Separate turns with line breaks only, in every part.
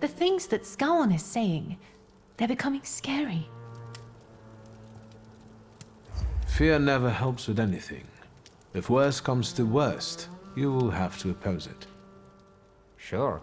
The things that Scowan is saying, they're becoming scary.
Fear never helps with anything. If worst comes to worst, you will have to oppose it.
Sure.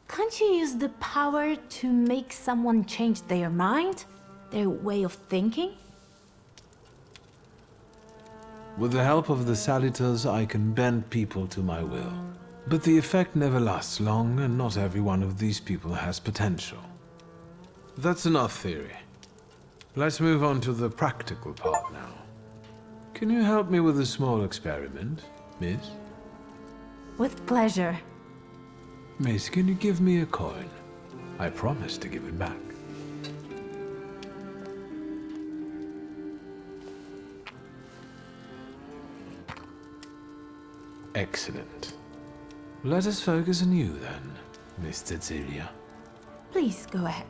Can't you use the power to make someone change their mind? Their way of thinking?
With the help of the Salutors, I can bend people to my will. But the effect never lasts long, and not every one of these people has potential. That's enough theory. Let's move on to the practical part now. Can you help me with a small experiment, miss?
With pleasure.
Miss, can you give me a coin? I promise to give it back. Excellent. Let us focus on you then, Miss Cecilia.
Please go ahead.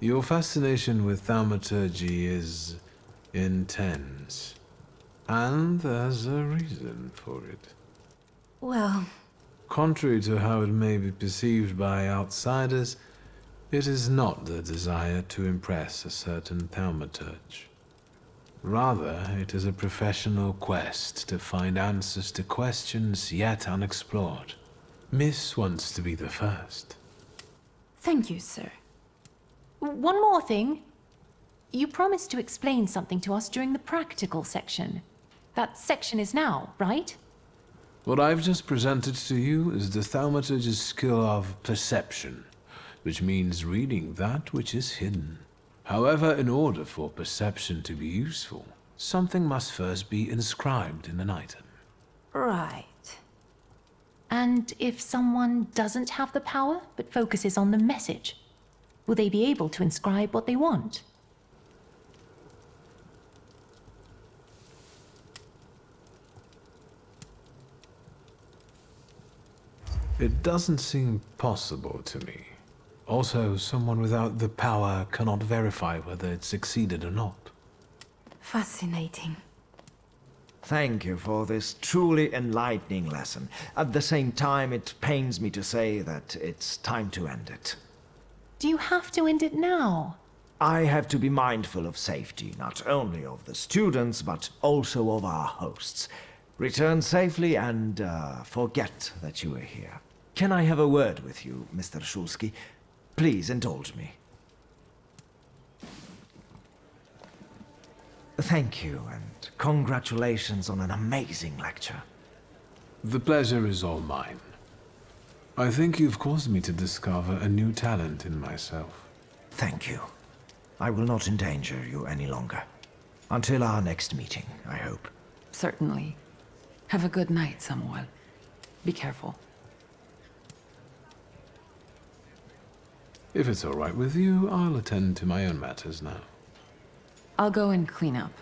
Your fascination with Thaumaturge is intense. And there's a reason for it.
Well,
Contrary to how it may be perceived by outsiders, it is not the desire to impress a certain Thaumaturge. Rather, it is a professional quest to find answers to questions yet unexplored. Miss wants to be the first.
thank you, sir.
One more thing. You promised to explain something to us during the practical section. That section is now, right?
What I've just presented to you is the Thaumaturge's skill of perception, which means reading that which is hidden. However, in order for perception to be useful, something must first be inscribed in an item.
Right.
And if someone doesn't have the power, but focuses on the message, will they be able to inscribe what they want?
It doesn't seem possible to me. Also, someone without the power cannot verify whether it succeeded or not.
Fascinating.
Thank you for this truly enlightening lesson. At the same time, it pains me to say that it's time to end it.
Do you have to end it now?
I have to be mindful of safety, not only of the students, but also of our hosts. Return safely and forget that you were here. Can I have a word with you, Mr. Shulsky? Please indulge me. Thank you, and congratulations on an amazing lecture.
The pleasure is all mine. I think you've caused me to discover a new talent in myself.
Thank you. I will not endanger you any longer. Until our next meeting, I hope.
Certainly. Have a good night, Samuel. Be careful.
If it's all right with you, I'll attend to my own matters now.
I'll go and clean up.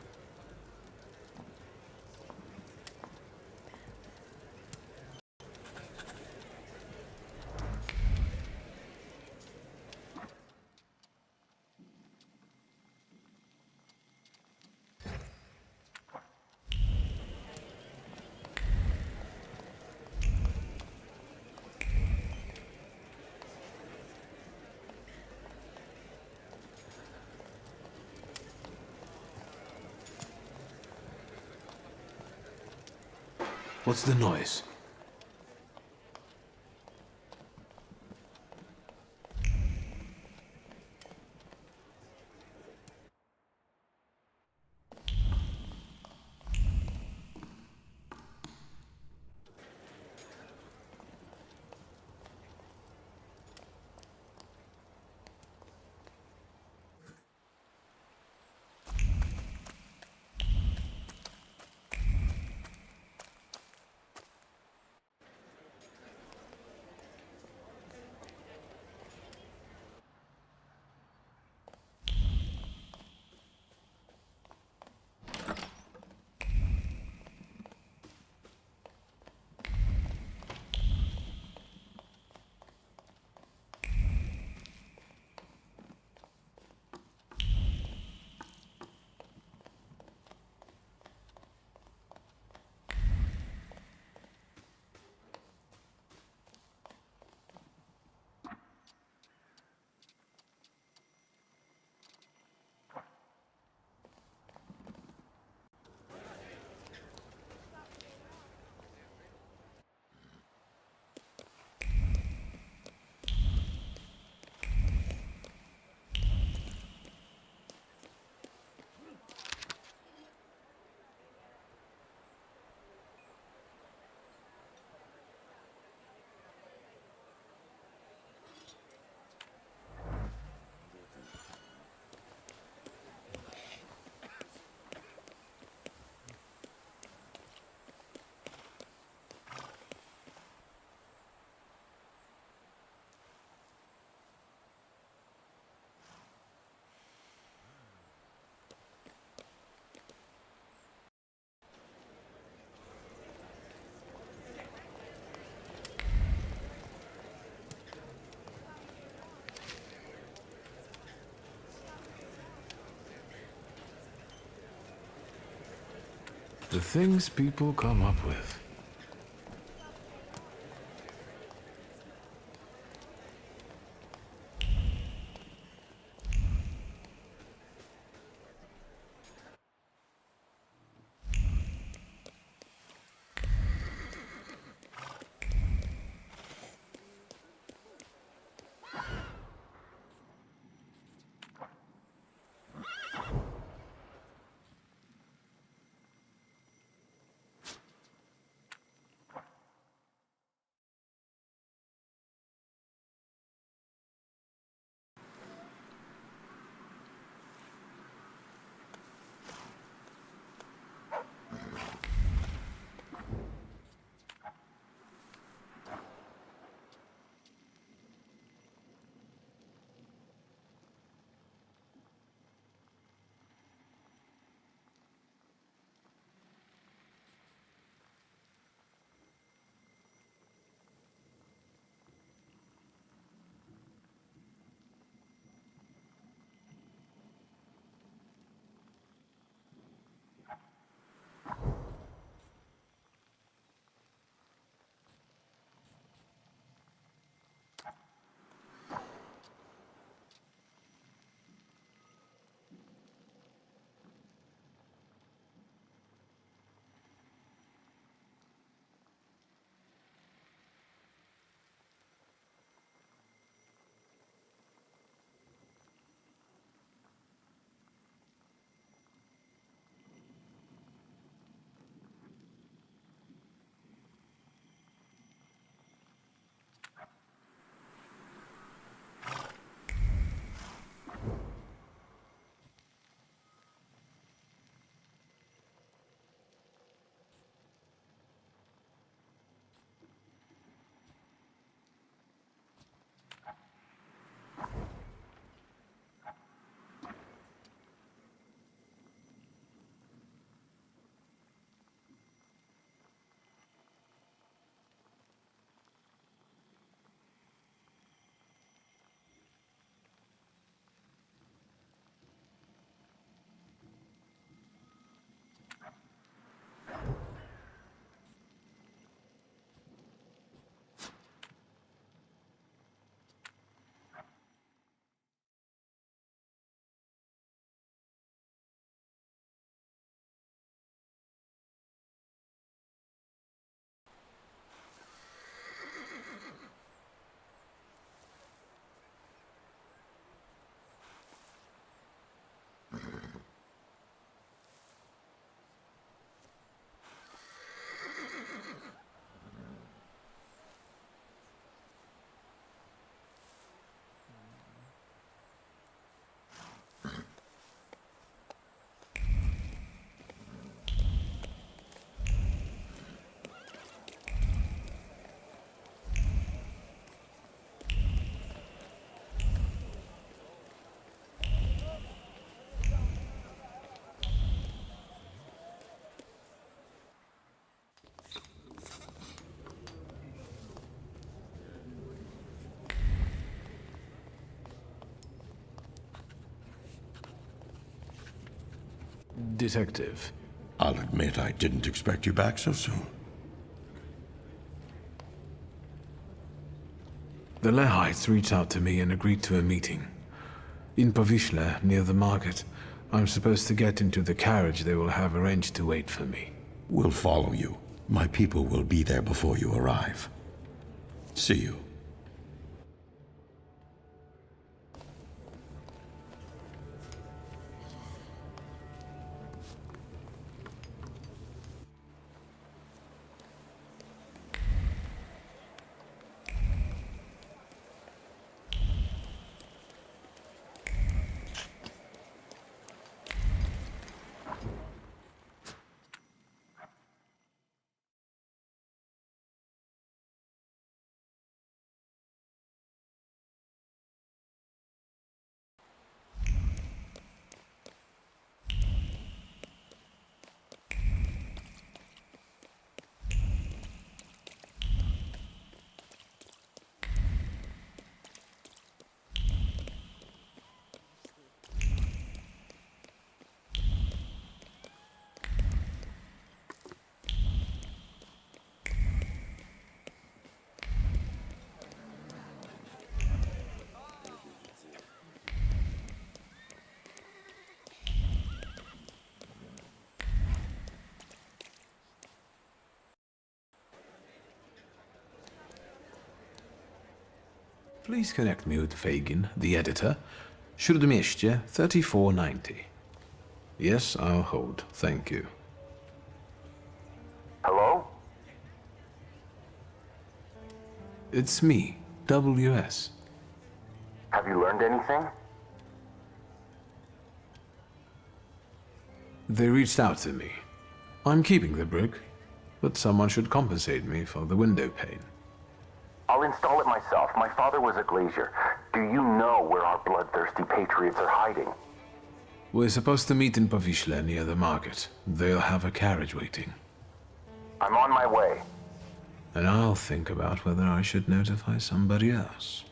What's the noise? The things people come up with. Detective.
I'll admit I didn't expect you back so soon.
The Lehites reached out to me and agreed to a meeting. In Powiśle, near the market. I'm supposed to get into the carriage they will have arranged to wait for me.
We'll follow you. My people will be there before you arrive. See you.
Please connect me with Fagin, the editor. Śródmieście, 3490. Yes, I'll hold. Thank you.
Hello?
It's me, WS.
Have you learned anything?
They reached out to me. I'm keeping the brick, but someone should compensate me for the window pane.
I'll install it myself. My father was a glazier. Do you know where our bloodthirsty patriots are hiding?
We're supposed to meet in Powiśle near the market. They'll have a carriage waiting.
I'm on my way.
And I'll think about whether I should notify somebody else.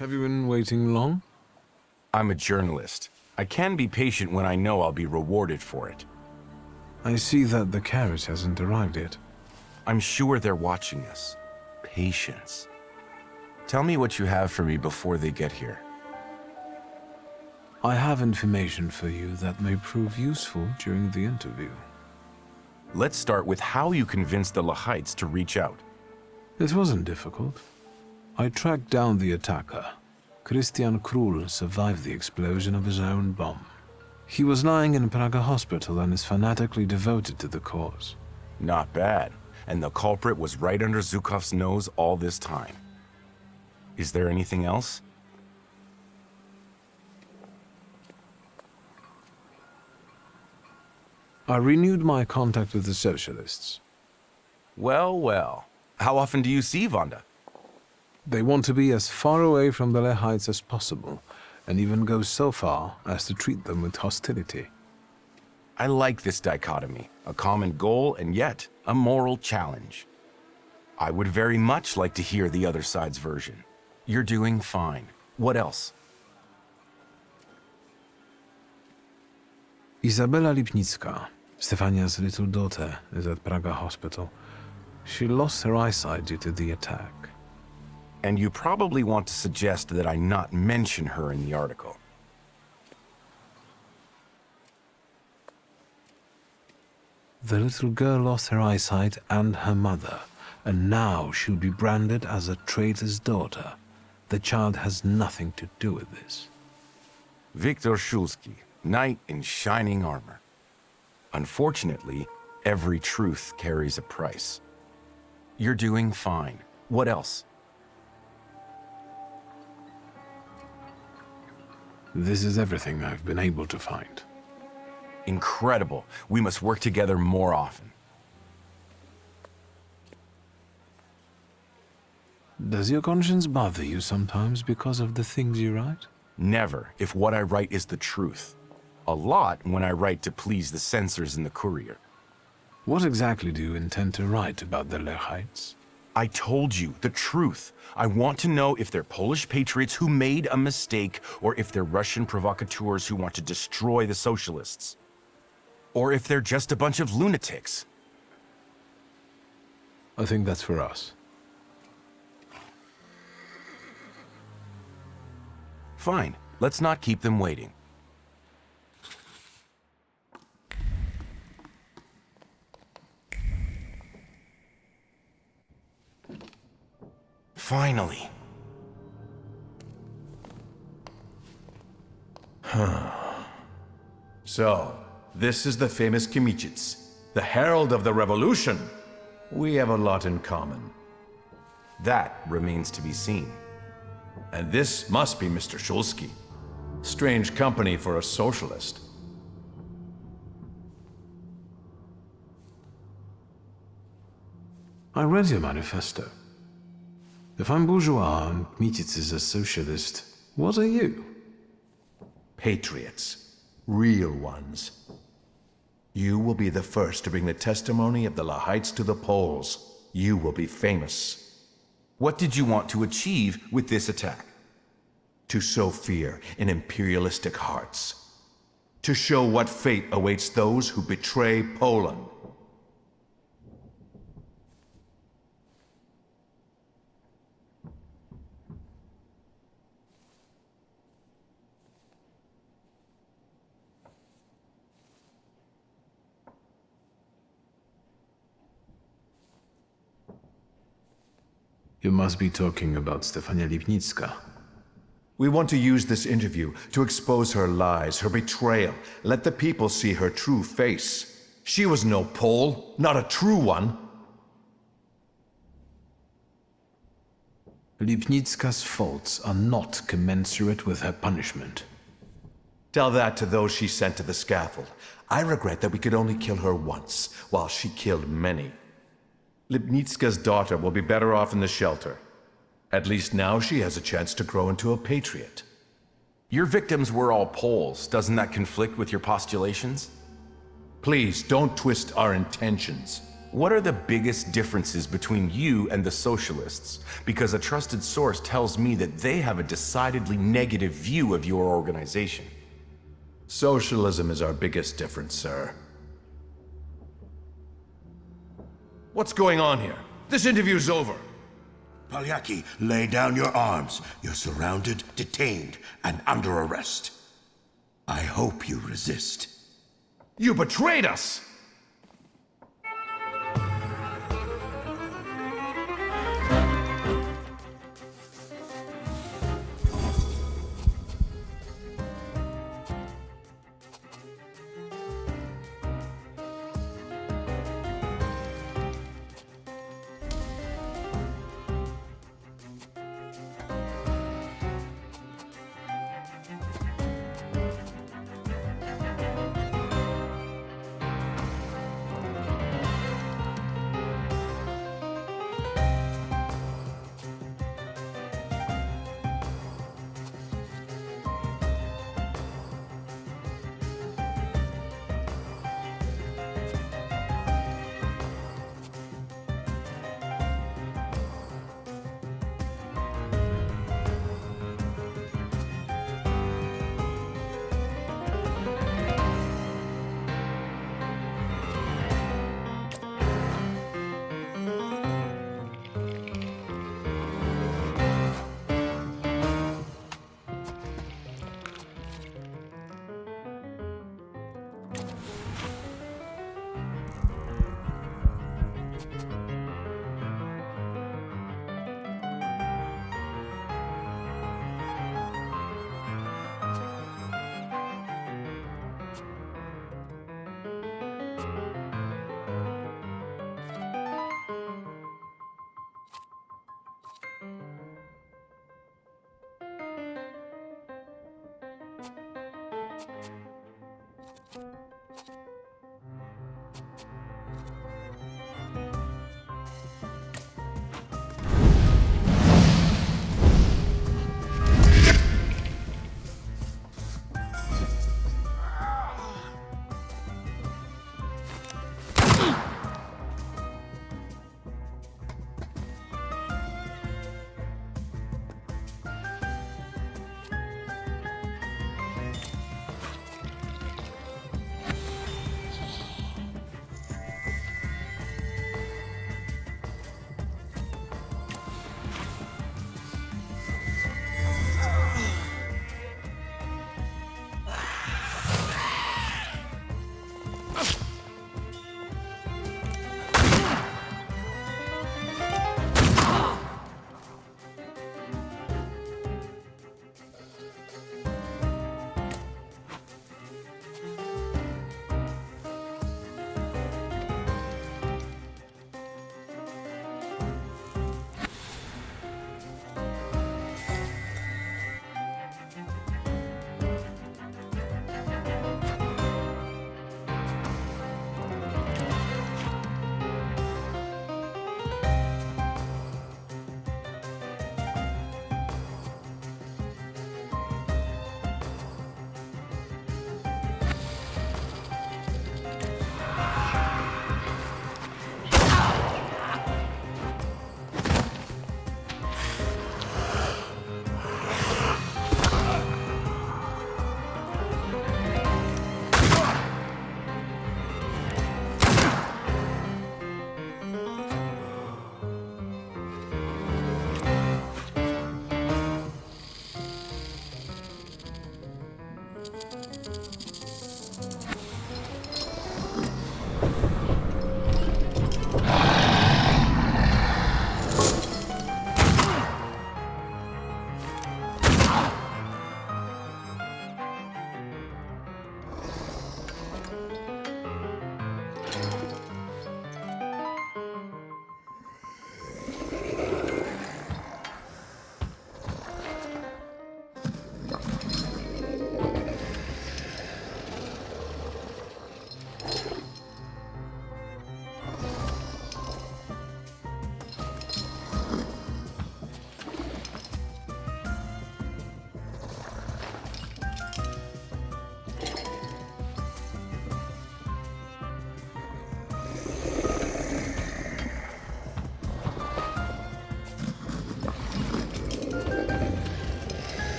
Have you been waiting long?
I'm a journalist. I can be patient when I know I'll be rewarded for it.
I see that the carriage hasn't arrived yet.
I'm sure they're watching us. Patience. Tell me what you have for me before they get here.
I have information for you that may prove useful during the interview.
Let's start with how you convinced the Lahites to reach out.
It wasn't difficult. I tracked down the attacker. Christian Krull survived the explosion of his own bomb. He was lying in Praga hospital and is fanatically devoted to the cause.
Not bad. And the culprit was right under Zhukov's nose all this time. Is there anything else?
I renewed my contact with the socialists.
Well, well. How often do you see Vanda?
They want to be as far away from the Lehites as possible, and even go so far as to treat them with hostility.
I like this dichotomy, a common goal and yet a moral challenge. I would very much like to hear the other side's version. You're doing fine. What else?
Izabela Lipnicka, Stefania's little daughter, is at Praga hospital. She lost her eyesight due to the attack.
And you probably want to suggest that I not mention her in the article.
The little girl lost her eyesight and her mother, and now she'll be branded as a traitor's daughter. The child has nothing to do with this.
Viktor Shulsky, knight in shining armor. Unfortunately, every truth carries a price. You're doing fine. What else?
This is everything I've been able to find.
Incredible. We must work together more often.
Does your conscience bother you sometimes because of the things you write?
Never, if what I write is the truth. A lot when I write to please the censors in the Courier.
What exactly do you intend to write about the Lehites?
I told you, the truth. I want to know if they're Polish patriots who made a mistake, or if they're Russian provocateurs who want to destroy the socialists. Or if they're just a bunch of lunatics.
I think that's for us.
Fine, let's not keep them waiting. Finally.
So, this is the famous Kimichits, the herald of the revolution. We have a lot in common.
That remains to be seen.
And this must be Mr. Shulsky. Strange company for a socialist.
I read your manifesto. If I'm bourgeois and Kmicic is a socialist, what are you?
Patriots. Real ones. You will be the first to bring the testimony of the Lahites to the Poles. You will be famous.
What did you want to achieve with this attack?
To sow fear in imperialistic hearts. To show what fate awaits those who betray Poland.
You must be talking about Stefania Lipnicka.
We want to use this interview to expose her lies, her betrayal, let the people see her true face. She was no Pole, not a true one.
Lipnicka's faults are not commensurate with her punishment.
Tell that to those she sent to the scaffold. I regret that we could only kill her once, while she killed many. Lipnicka's daughter will be better off in the shelter. At least now she has a chance to grow into a patriot.
Your victims were all Poles. Doesn't that conflict with your postulations?
Please, don't twist our intentions.
What are the biggest differences between you and the socialists? Because a trusted source tells me that they have a decidedly negative view of your organization.
Socialism is our biggest difference, sir. What's going on here? This interview's over.
Palyaki, lay down your arms. You're surrounded, detained, and under arrest. I hope you resist.
You betrayed us!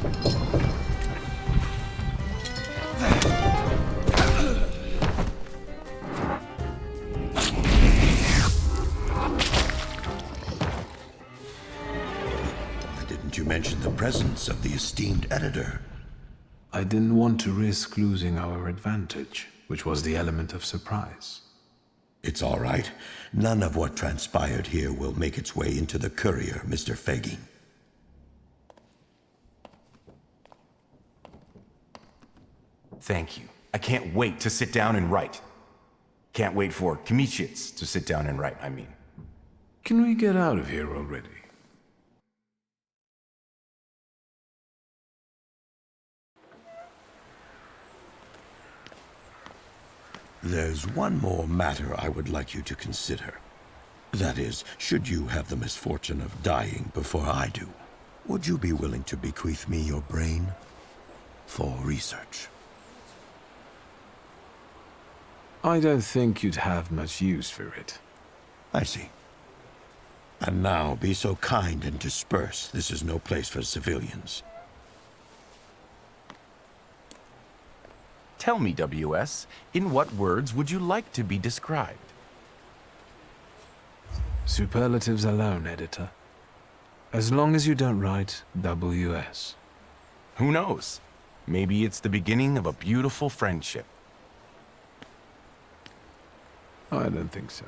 Why didn't you mention the presence of the esteemed editor?
I didn't want to risk losing our advantage, which was the element of surprise.
It's all right. None of what transpired here will make its way into the courier, Mr. Fagin.
Thank you. I can't wait to sit down and write. Can't wait for Kmicic to sit down and write, I mean.
Can we get out of here already?
There's one more matter I would like you to consider. That is, should you have the misfortune of dying before I do, would you be willing to bequeath me your brain for research?
I don't think you'd have much use for it.
I see. And now, be so kind and disperse. This is no place for civilians.
Tell me, WS, in what words would you like to be described?
Superlatives alone, editor. As long as you don't write WS.
Who knows? Maybe it's the beginning of a beautiful friendship.
I don't think so.